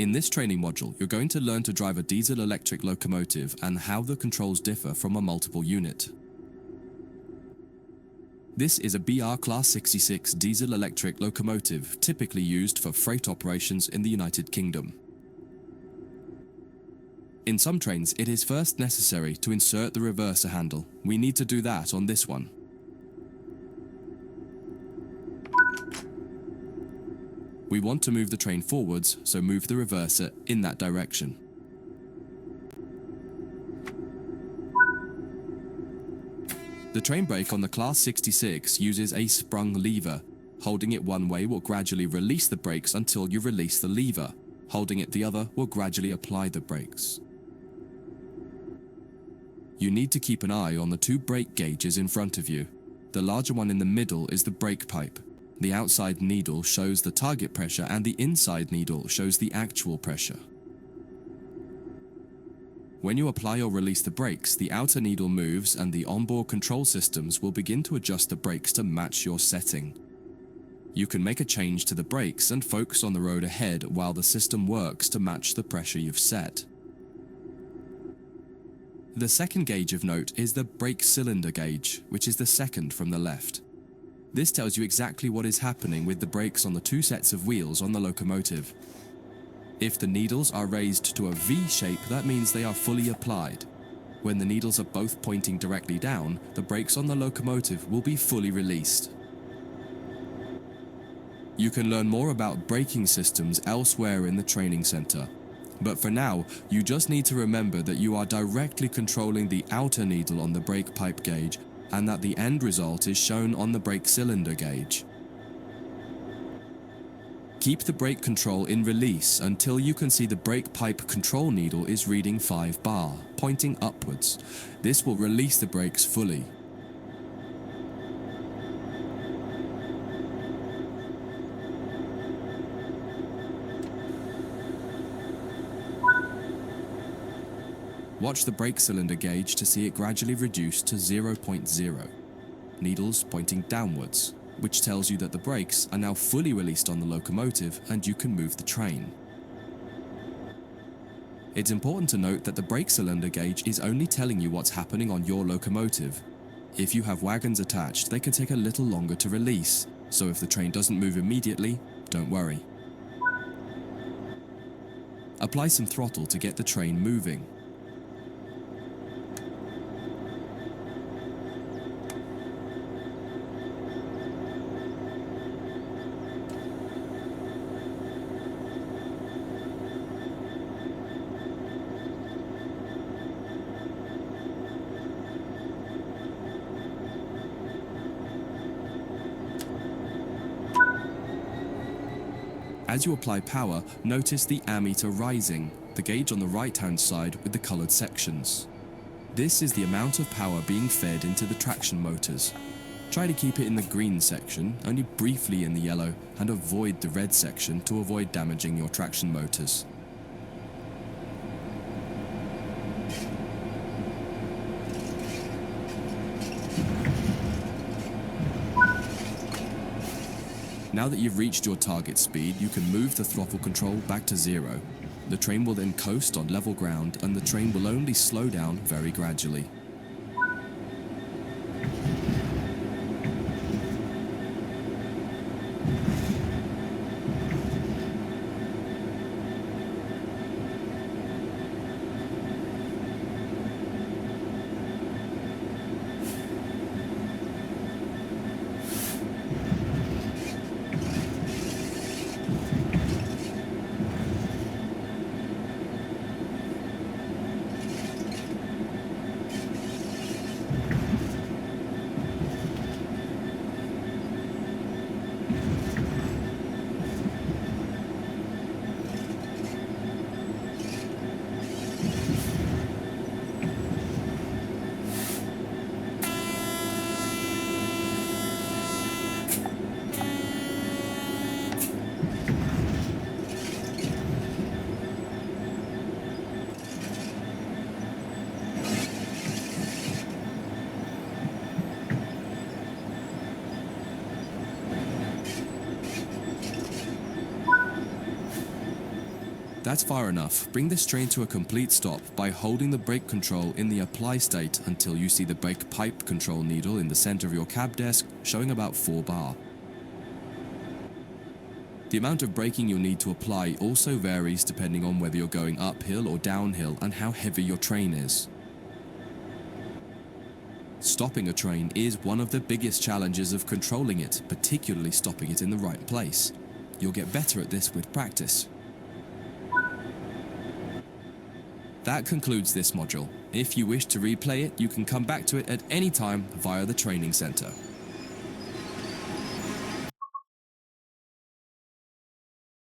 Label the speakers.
Speaker 1: In this training module, you're going to learn to drive a diesel-electric locomotive and how the controls differ from a multiple unit. This is a BR Class 66 diesel-electric locomotive typically used for freight operations in the United Kingdom. In some trains, it is first necessary to insert the reverser handle. We need to do that on this one. We want to move the train forwards, so move the reverser in that direction. The train brake on the Class 66 uses a sprung lever. Holding it one way will gradually release the brakes until you release the lever. Holding it the other will gradually apply the brakes. You need to keep an eye on the two brake gauges in front of you. The larger one in the middle is the brake pipe. The outside needle shows the target pressure and the inside needle shows the actual pressure. When you apply or release the brakes, the outer needle moves and the onboard control systems will begin to adjust the brakes to match your setting. You can make a change to the brakes and focus on the road ahead while the system works to match the pressure you've set. The second gauge of note is the brake cylinder gauge, which is the second from the left. This tells you exactly what is happening with the brakes on the two sets of wheels on the locomotive. If the needles are raised to a V shape, that means they are fully applied. When the needles are both pointing directly down, the brakes on the locomotive will be fully released. You can learn more about braking systems elsewhere in the training center. But for now, you just need to remember that you are directly controlling the outer needle on the brake pipe gauge and that the end result is shown on the brake cylinder gauge. Keep the brake control in release until you can see the brake pipe control needle is reading 5 bar, pointing upwards. This will release the brakes fully. Watch the brake cylinder gauge to see it gradually reduce to 0.0, needles pointing downwards, which tells you that the brakes are now fully released on the locomotive and you can move the train. It's important to note that the brake cylinder gauge is only telling you what's happening on your locomotive. If you have wagons attached, they can take a little longer to release, so if the train doesn't move immediately, don't worry. Apply some throttle to get the train moving. As you apply power, notice the ammeter rising, the gauge on the right-hand side with the colored sections. This is the amount of power being fed into the traction motors. Try to keep it in the green section, only briefly in the yellow, and avoid the red section to avoid damaging your traction motors. Now that you've reached your target speed, you can move the throttle control back to 0. The train will then coast on level ground and the train will only slow down very gradually. That's far enough. Bring this train to a complete stop by holding the brake control in the apply state until you see the brake pipe control needle in the center of your cab desk showing about 4 bar. The amount of braking you'll need to apply also varies depending on whether you're going uphill or downhill and how heavy your train is. Stopping a train is one of the biggest challenges of controlling it, particularly stopping it in the right place. You'll get better at this with practice. That concludes this module. If you wish to replay it, you can come back to it at any time via the training center.